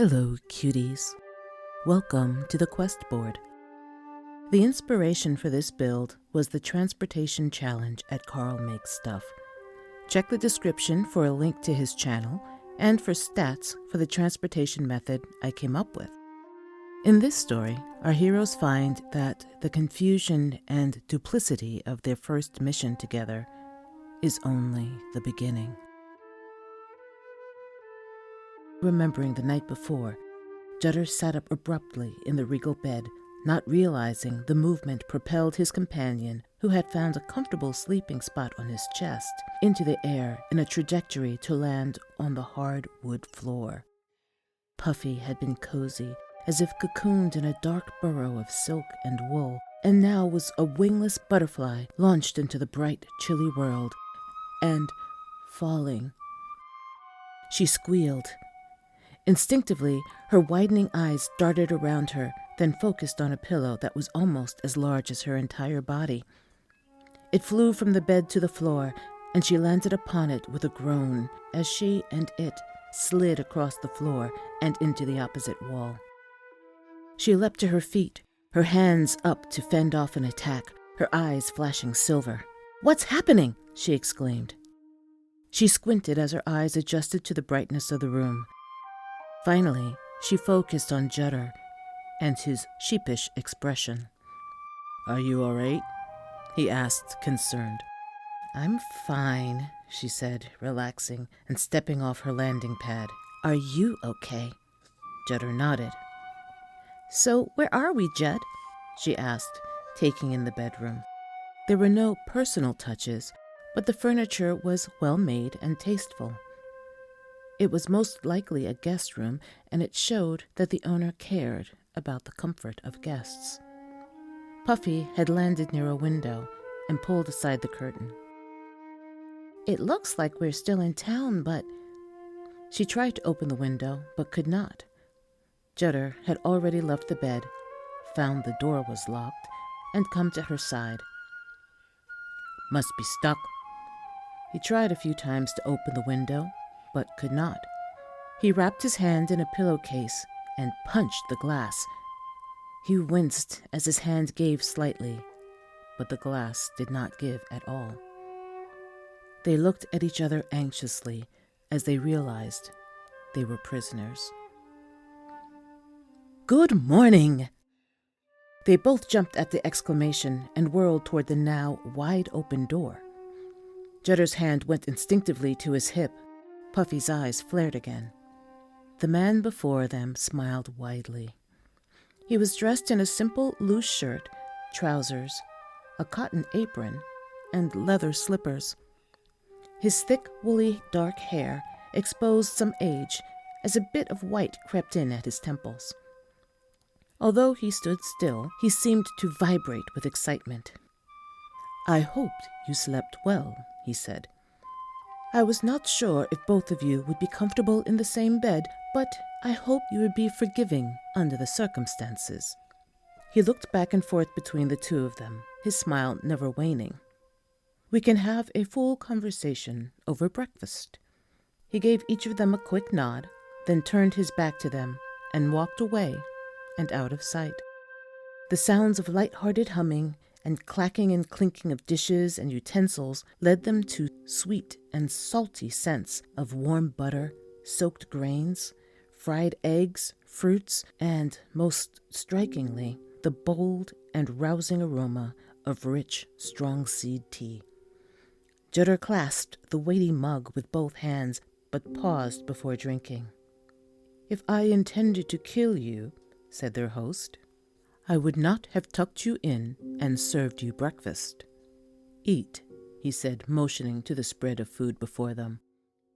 Hello, cuties. Welcome to the quest board. The inspiration for this build was the Transportation Challenge at Carl Makes Stuff. Check the description for a link to his channel and for stats for the transportation method I came up with. In this story, our heroes find that the confusion and duplicity of their first mission together is only the beginning. Remembering the night before, Judder sat up abruptly in the regal bed, not realizing the movement propelled his companion, who had found a comfortable sleeping spot on his chest, into the air in a trajectory to land on the hard wood floor. Puffy had been cozy, as if cocooned in a dark burrow of silk and wool, and now was a wingless butterfly launched into the bright, chilly world, and falling. She squealed. Instinctively, her widening eyes darted around her, then focused on a pillow that was almost as large as her entire body. It flew from the bed to the floor, and she landed upon it with a groan as she and it slid across the floor and into the opposite wall. She leapt to her feet, her hands up to fend off an attack, her eyes flashing silver. "What's happening?" she exclaimed. She squinted as her eyes adjusted to the brightness of the room. Finally, she focused on Judder and his sheepish expression. "Are you all right?" he asked, concerned. "I'm fine," she said, relaxing and stepping off her landing pad. "Are you okay?" Judder nodded. "So where are we, Judd?" she asked, taking in the bedroom. There were no personal touches, but the furniture was well made and tasteful. It was most likely a guest room, and it showed that the owner cared about the comfort of guests. Puffy had landed near a window and pulled aside the curtain. "It looks like we're still in town, but—" She tried to open the window, but could not. Judder had already left the bed, found the door was locked, and come to her side. "Must be stuck." He tried a few times to open the window, but could not. He wrapped his hand in a pillowcase and punched the glass. He winced as his hand gave slightly, but the glass did not give at all. They looked at each other anxiously as they realized they were prisoners. "Good morning!" They both jumped at the exclamation and whirled toward the now wide-open door. Judder's hand went instinctively to his hip. Puffy's eyes flared again. The man before them smiled widely. He was dressed in a simple loose shirt, trousers, a cotton apron, and leather slippers. His thick, woolly, dark hair exposed some age, as a bit of white crept in at his temples. Although he stood still, he seemed to vibrate with excitement. "I hoped you slept well," he said. "I was not sure if both of you would be comfortable in the same bed, but I hope you would be forgiving under the circumstances." He looked back and forth between the two of them, his smile never waning. "We can have a full conversation over breakfast." He gave each of them a quick nod, then turned his back to them and walked away and out of sight. The sounds of light-hearted humming and clacking and clinking of dishes and utensils led them to sweet and salty scents of warm butter, soaked grains, fried eggs, fruits, and, most strikingly, the bold and rousing aroma of rich, strong seed tea. Judder clasped the weighty mug with both hands, but paused before drinking. "If I intended to kill you," said their host, "I would not have tucked you in and served you breakfast. Eat," he said, motioning to the spread of food before them.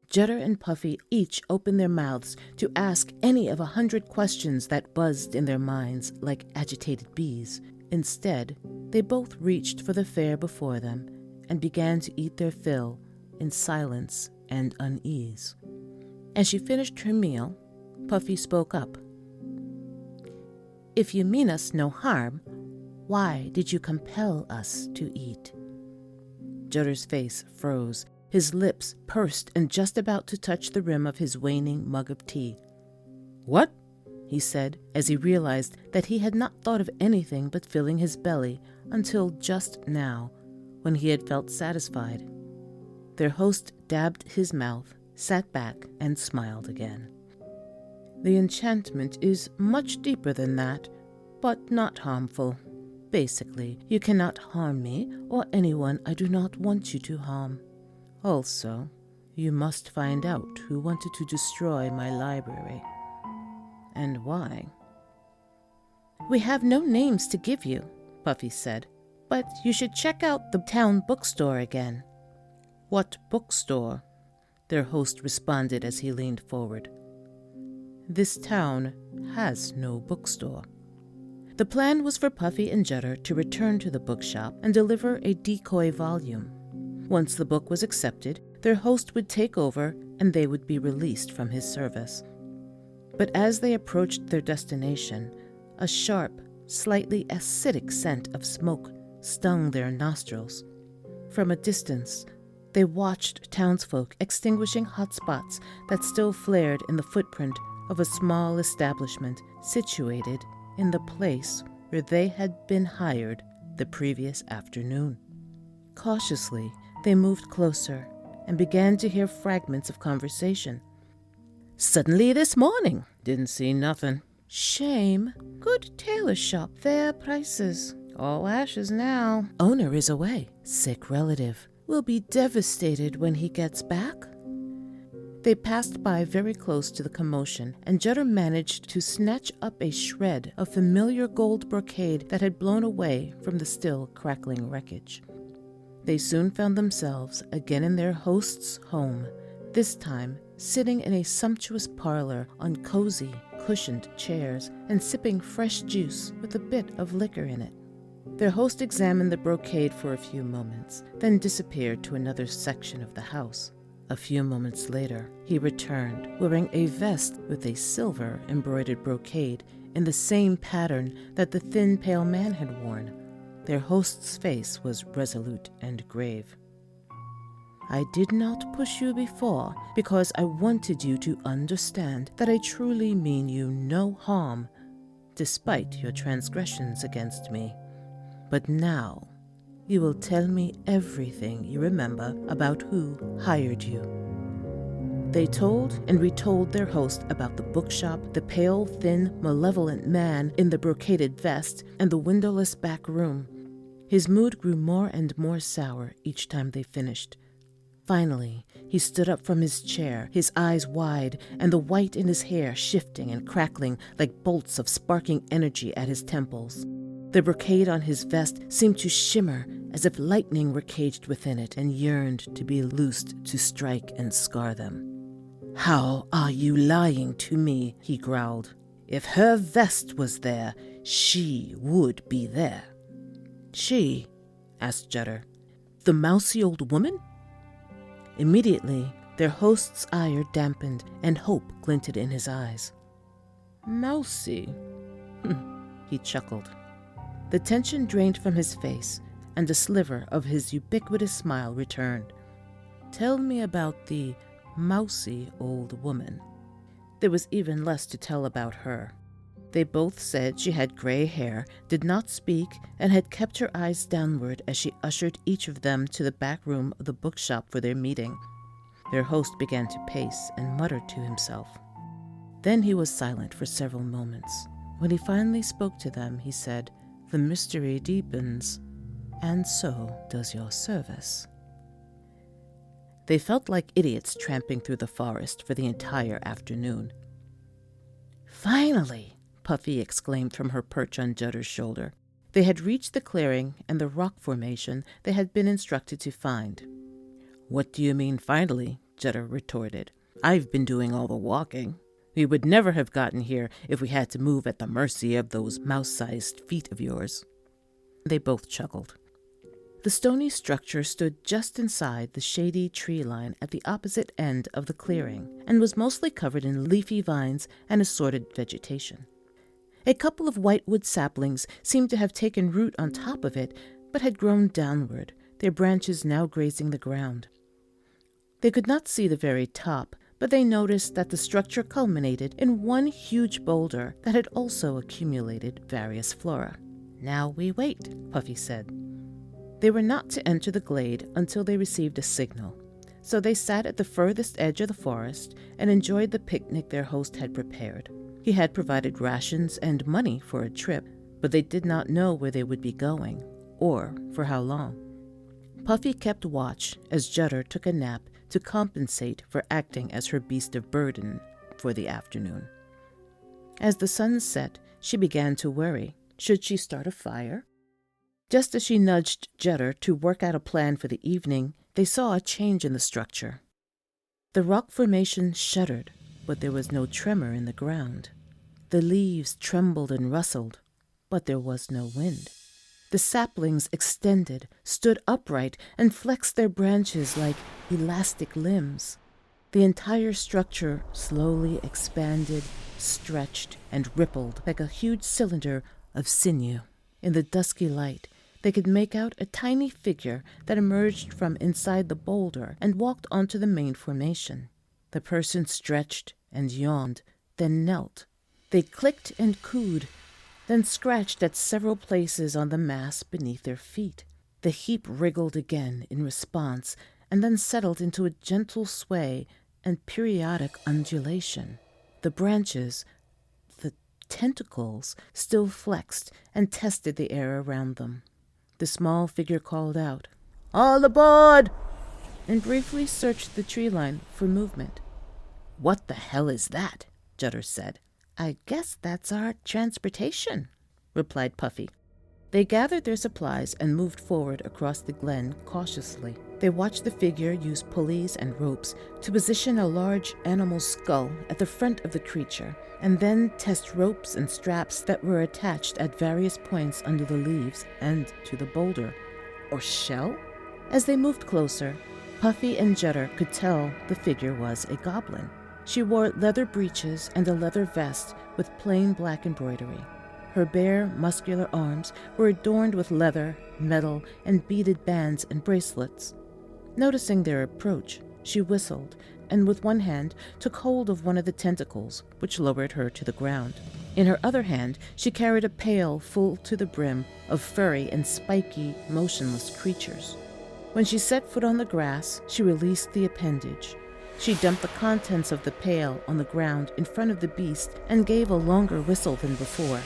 Judder and Puffy each opened their mouths to ask any of 100 questions that buzzed in their minds like agitated bees. Instead, they both reached for the fare before them and began to eat their fill in silence and unease. As she finished her meal, Puffy spoke up. "If you mean us no harm, why did you compel us to eat?" Judder's face froze, his lips pursed and just about to touch the rim of his waning mug of tea. "What?" he said, as he realized that he had not thought of anything but filling his belly until just now, when he had felt satisfied. Their host dabbed his mouth, sat back, and smiled again. "The enchantment is much deeper than that, but not harmful. Basically, you cannot harm me or anyone I do not want you to harm. Also, you must find out who wanted to destroy my library. And why." "We have no names to give you," Puffy said, "but you should check out the town bookstore again." "What bookstore?" their host responded as he leaned forward. "This town has no bookstore." The plan was for Puffy and Judder to return to the bookshop and deliver a decoy volume. Once the book was accepted, their host would take over and they would be released from his service. But as they approached their destination, a sharp, slightly acidic scent of smoke stung their nostrils. From a distance, they watched townsfolk extinguishing hot spots that still flared in the footprint of a small establishment situated in the place where they had been hired the previous afternoon. Cautiously, they moved closer and began to hear fragments of conversation. "Suddenly this morning. Didn't see nothing. Shame. Good tailor shop. Fair prices. All ashes now. Owner is away. Sick relative. Will be devastated when he gets back." They passed by very close to the commotion, and Judder managed to snatch up a shred of familiar gold brocade that had blown away from the still crackling wreckage. They soon found themselves again in their host's home, this time sitting in a sumptuous parlor on cozy, cushioned chairs and sipping fresh juice with a bit of liquor in it. Their host examined the brocade for a few moments, then disappeared to another section of the house. A few moments later, he returned, wearing a vest with a silver embroidered brocade in the same pattern that the thin, pale man had worn. Their host's face was resolute and grave. "I did not push you before because I wanted you to understand that I truly mean you no harm, despite your transgressions against me. But now, you will tell me everything you remember about who hired you." They told and retold their host about the bookshop, the pale, thin, malevolent man in the brocaded vest, and the windowless back room. His mood grew more and more sour each time they finished. Finally, he stood up from his chair, his eyes wide, and the white in his hair shifting and crackling like bolts of sparking energy at his temples. The brocade on his vest seemed to shimmer as if lightning were caged within it and yearned to be loosed to strike and scar them. "How are you lying to me?" he growled. "If her vest was there, she would be there." "She?" asked Judder. "The mousy old woman?" Immediately, their host's ire dampened and hope glinted in his eyes. "Mousy?" He chuckled. The tension drained from his face, and a sliver of his ubiquitous smile returned. "Tell me about the mousy old woman." There was even less to tell about her. They both said she had gray hair, did not speak, and had kept her eyes downward as she ushered each of them to the back room of the bookshop for their meeting. Their host began to pace and mutter to himself. Then he was silent for several moments. When he finally spoke to them, he said, "The mystery deepens, and so does your service." They felt like idiots tramping through the forest for the entire afternoon. "Finally!" Puffy exclaimed from her perch on Judder's shoulder. They had reached the clearing and the rock formation they had been instructed to find. "What do you mean, finally?" Judder retorted. "I've been doing all the walking. We would never have gotten here if we had to move at the mercy of those mouse-sized feet of yours." They both chuckled. The stony structure stood just inside the shady tree line at the opposite end of the clearing and was mostly covered in leafy vines and assorted vegetation. A couple of whitewood saplings seemed to have taken root on top of it, but had grown downward, their branches now grazing the ground. They could not see the very top, but they noticed that the structure culminated in one huge boulder that had also accumulated various flora. "Now we wait," Puffy said. They were not to enter the glade until they received a signal, so they sat at the furthest edge of the forest and enjoyed the picnic their host had prepared. He had provided rations and money for a trip, but they did not know where they would be going, or for how long. Puffy kept watch as Judder took a nap to compensate for acting as her beast of burden for the afternoon. As the sun set, she began to worry. Should she start a fire? Just as she nudged Judder to work out a plan for the evening, they saw a change in the structure. The rock formation shuddered, but there was no tremor in the ground. The leaves trembled and rustled, but there was no wind. The saplings extended, stood upright, and flexed their branches like elastic limbs. The entire structure slowly expanded, stretched, and rippled like a huge cylinder of sinew. In the dusky light, they could make out a tiny figure that emerged from inside the boulder and walked onto the main formation. The person stretched and yawned, then knelt. They clicked and cooed, then scratched at several places on the mass beneath their feet. The heap wriggled again in response and then settled into a gentle sway and periodic undulation. The branches, the tentacles, still flexed and tested the air around them. The small figure called out, "All aboard!" and briefly searched the tree line for movement. "What the hell is that?" Judder said. "I guess that's our transportation," replied Puffy. They gathered their supplies and moved forward across the glen cautiously. They watched the figure use pulleys and ropes to position a large animal's skull at the front of the creature, and then test ropes and straps that were attached at various points under the leaves and to the boulder. Or shell? As they moved closer, Puffy and Judder could tell the figure was a goblin. She wore leather breeches and a leather vest with plain black embroidery. Her bare, muscular arms were adorned with leather, metal, and beaded bands and bracelets. Noticing their approach, she whistled, and with one hand took hold of one of the tentacles, which lowered her to the ground. In her other hand, she carried a pail full to the brim of furry and spiky, motionless creatures. When she set foot on the grass, she released the appendage. She dumped the contents of the pail on the ground in front of the beast and gave a longer whistle than before.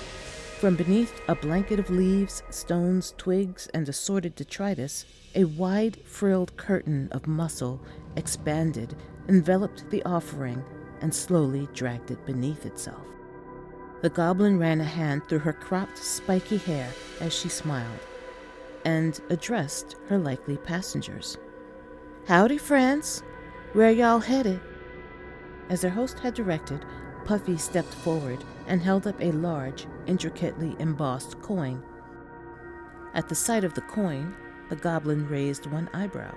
From beneath a blanket of leaves, stones, twigs, and assorted detritus, a wide, frilled curtain of muscle expanded, enveloped the offering, and slowly dragged it beneath itself. The goblin ran a hand through her cropped, spiky hair as she smiled, and addressed her likely passengers. "Howdy, friends. Where y'all headed?" As their host had directed, Puffy stepped forward and held up a large, intricately embossed coin. At the sight of the coin, the goblin raised one eyebrow.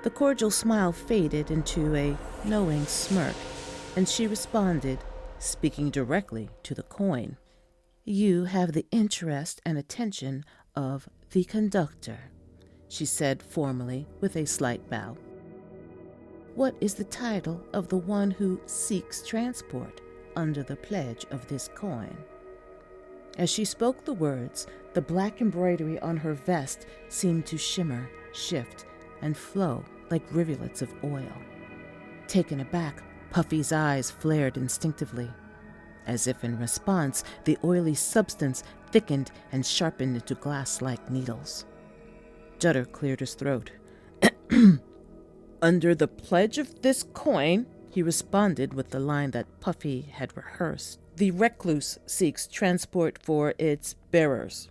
The cordial smile faded into a knowing smirk, and she responded, speaking directly to the coin. "You have the interest and attention of the conductor," she said formally with a slight bow. "What is the title of the one who seeks transport under the pledge of this coin?" As she spoke the words, the black embroidery on her vest seemed to shimmer, shift, and flow like rivulets of oil. Taken aback, Puffy's eyes flared instinctively. As if in response, the oily substance thickened and sharpened into glass-like needles. Judder cleared his throat. "Under the pledge of this coin," he responded with the line that Puffy had rehearsed, "the recluse seeks transport for its bearers."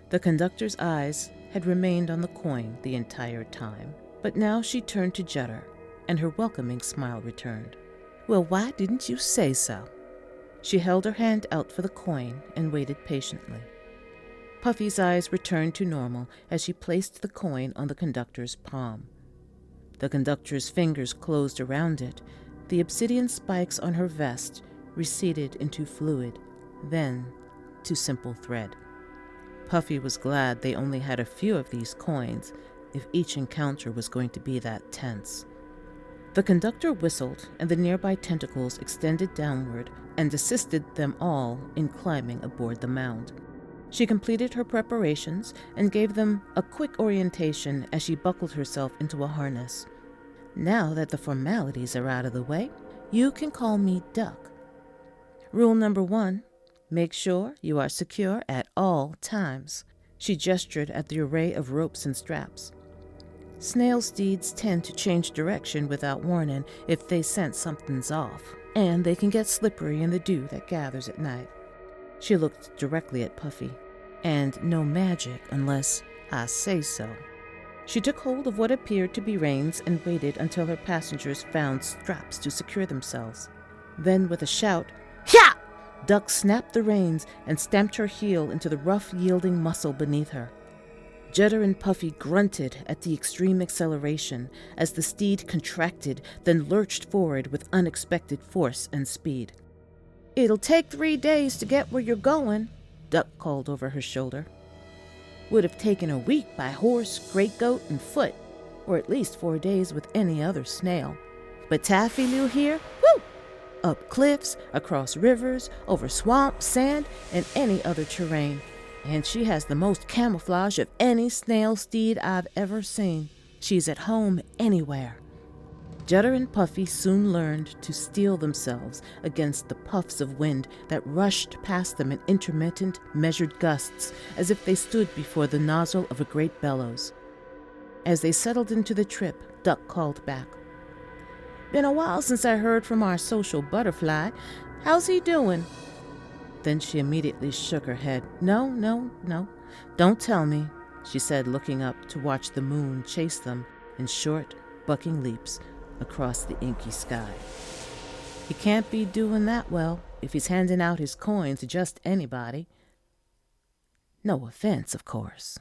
The conductor's eyes had remained on the coin the entire time, but now she turned to Judder, and her welcoming smile returned. "Well, why didn't you say so?" She held her hand out for the coin and waited patiently. Puffy's eyes returned to normal as she placed the coin on the conductor's palm. The conductor's fingers closed around it. The obsidian spikes on her vest receded into fluid, then to simple thread. Puffy was glad they only had a few of these coins, if each encounter was going to be that tense. The conductor whistled, and the nearby tentacles extended downward and assisted them all in climbing aboard the mound. She completed her preparations and gave them a quick orientation as she buckled herself into a harness. Now that the formalities are out of the way, you can call me Duck. Rule number 1, make sure you are secure at all times. She gestured at the array of ropes and straps. Snail steeds tend to change direction without warning if they sense something's off, and they can get slippery in the dew that gathers at night. She looked directly at Puffy. And no magic unless I say so. She took hold of what appeared to be reins and waited until her passengers found straps to secure themselves. Then with a shout, "Hya!" Duck snapped the reins and stamped her heel into the rough, yielding muscle beneath her. Judder and Puffy grunted at the extreme acceleration as the steed contracted, then lurched forward with unexpected force and speed. "It'll take 3 days to get where you're going," Duck called over her shoulder. "Would have taken a week by horse, great goat, and foot, or at least 4 days with any other snail. But Taffy Lou here, whoo! Up cliffs, across rivers, over swamp, sand, and any other terrain. And she has the most camouflage of any snail steed I've ever seen. She's at home anywhere." Judder and Puffy soon learned to steel themselves against the puffs of wind that rushed past them in intermittent, measured gusts, as if they stood before the nozzle of a great bellows. As they settled into the trip, Duck called back, "Been a while since I heard from our social butterfly. How's he doing?" Then she immediately shook her head. No, don't tell me," she said, looking up to watch the moon chase them in short, bucking leaps across the inky sky. "He can't be doing that well if he's handing out his coin to just anybody. No offense, of course."